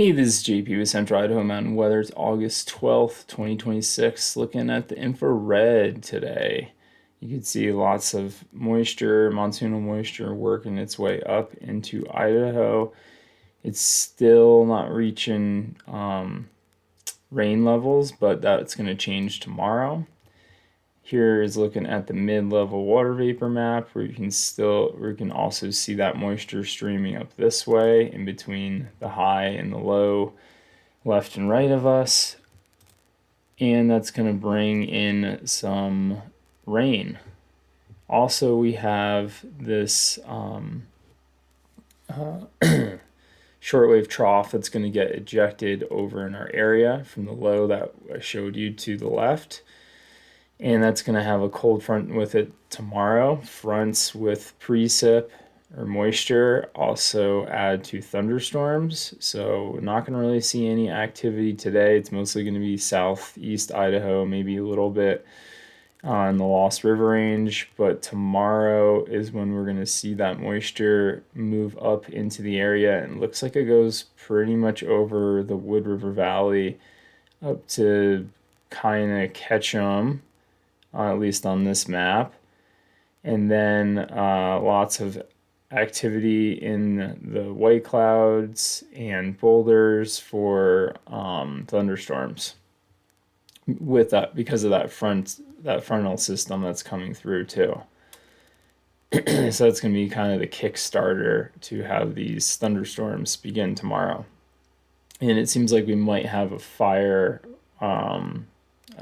Hey, this is JP with Central Idaho Mountain Weather. It's August 12th, 2026. Looking at the infrared today. You can see lots of moisture, monsoonal moisture working its way up into Idaho. It's still not reaching rain levels, but that's going to change tomorrow. Here is looking at the mid-level water vapor map where you can also see that moisture streaming up this way in between the high and the low left and right of us, and that's going to bring in some rain. Also, we have this shortwave trough that's going to get ejected over in our area from the low that I showed you to the left. And that's going to have a cold front with it tomorrow. Fronts with precip or moisture also add to thunderstorms. So we're not going to really see any activity today. It's mostly going to be southeast Idaho, maybe a little bit on the Lost River Range. But tomorrow is when we're going to see that moisture move up into the area. And it looks like it goes pretty much over the Wood River Valley up to kind of Ketchum, at least on this map. And then lots of activity in the white clouds and boulders for thunderstorms with that because of that frontal system that's coming through too. So that's going to be kind of the kickstarter to have these thunderstorms begin tomorrow. And it seems like we might have a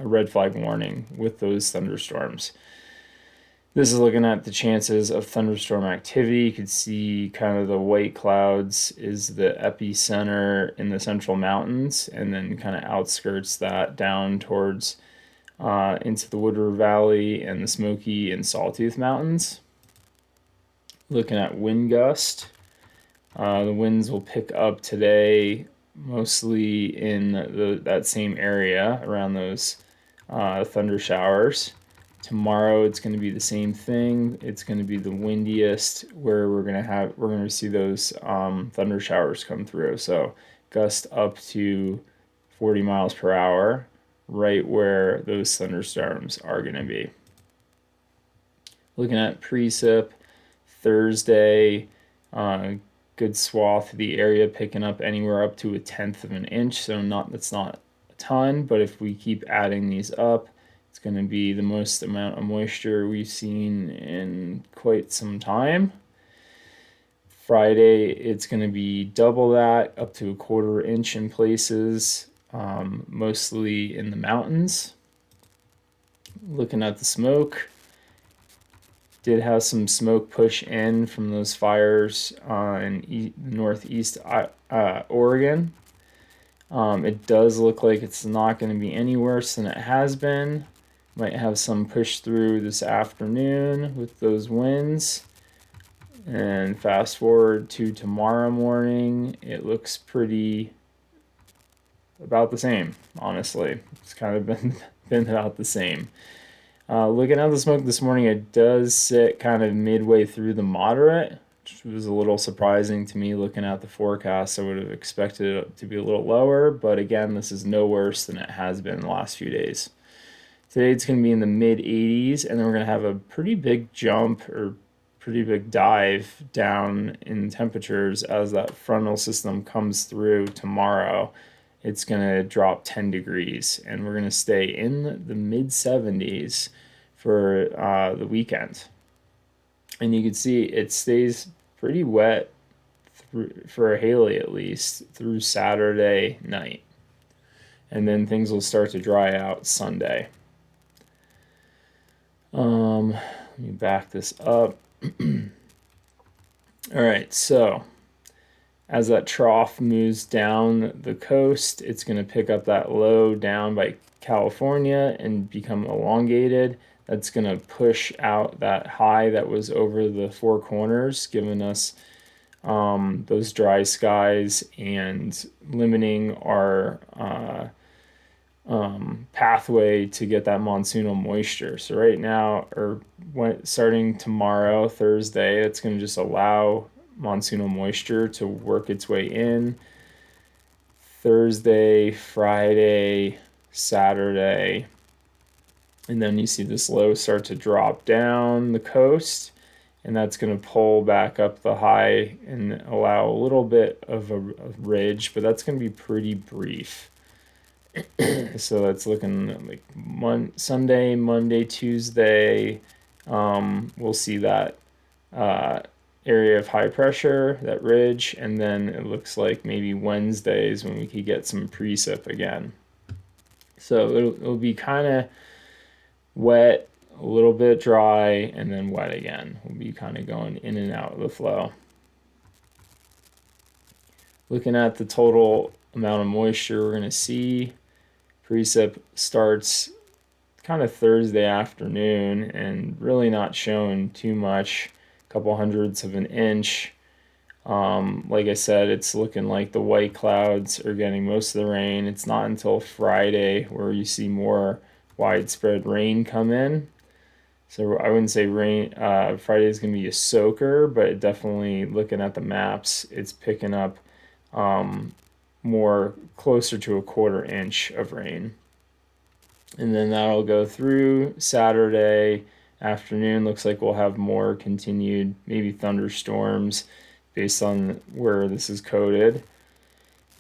red flag warning with those thunderstorms. This is looking at the chances of thunderstorm activity. You can see kind of the white clouds is the epicenter in the central mountains, and then kind of outskirts that down towards into the Wood River Valley and the Smoky and Sawtooth Mountains. Looking at wind gust, the winds will pick up today mostly in that same area around those thunder showers. Tomorrow it's going to be the same thing. It's going to be the windiest where we're going to see those thunder showers come through. So gust up to 40 miles per hour, right where those thunderstorms are going to be. Looking at precip, Thursday, good swath of the area picking up anywhere up to 1/10 of an inch. So that's not a ton, but if we keep adding these up, it's going to be the most amount of moisture we've seen in quite some time. Friday, it's going to be double that, up to 1/4 inch in places, mostly in the mountains. Looking at the smoke, did have some smoke push in from those fires in northeast Oregon. It does look like it's not going to be any worse than it has been. Might have some push through this afternoon with those winds. And fast forward to tomorrow morning, it looks pretty about the same, honestly. It's kind of been about the same. Looking at the smoke this morning, it does sit kind of midway through the moderate, which was a little surprising to me looking at the forecast. I would have expected it to be a little lower, but again, this is no worse than it has been the last few days. Today it's going to be in the mid 80s, and then we're going to have a pretty big jump or pretty big dive down in temperatures as that frontal system comes through tomorrow. It's going to drop 10 degrees, and we're going to stay in the mid 70s for the weekend. And you can see it stays pretty wet for Haley at least through Saturday night. And then things will start to dry out Sunday. Let me back this up. All right, so as that trough moves down the coast, it's going to pick up that low down by California and become elongated. That's going to push out that high that was over the Four Corners, giving us those dry skies and limiting our pathway to get that monsoonal moisture. So right now, or starting tomorrow, Thursday, it's going to just allow monsoonal moisture to work its way in. Thursday, Friday, Saturday, and then you see this low start to drop down the coast, and that's going to pull back up the high and allow a little bit of a ridge, but that's going to be pretty brief. So that's looking like Sunday, Monday, Tuesday. We'll see that area of high pressure, that ridge, and then it looks like maybe Wednesdays when we could get some precip again. So it'll be kind of wet, a little bit dry, and then wet again. We'll be kind of going in and out of the flow. Looking at the total amount of moisture we're going to see, precip starts kind of Thursday afternoon and really not showing too much, a couple hundredths of an inch. Like I said, it's looking like the white clouds are getting most of the rain. It's not until Friday where you see more widespread rain come in. So I wouldn't say rain. Friday is going to be a soaker, but definitely looking at the maps, it's picking up more closer to a 1/4 inch of rain. And then that'll go through Saturday afternoon. Looks like we'll have more continued, maybe thunderstorms based on where this is coded.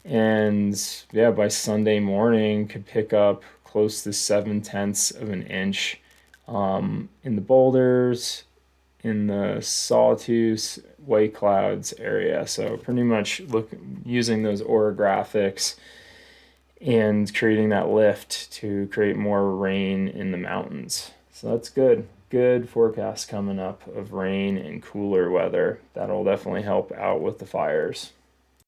And yeah, by Sunday morning could pick up close to 7/10 of an inch in the boulders, in the Sawtooth, White Clouds area. So pretty much using those orographics and creating that lift to create more rain in the mountains. So that's good. Good forecast coming up of rain and cooler weather. That'll definitely help out with the fires.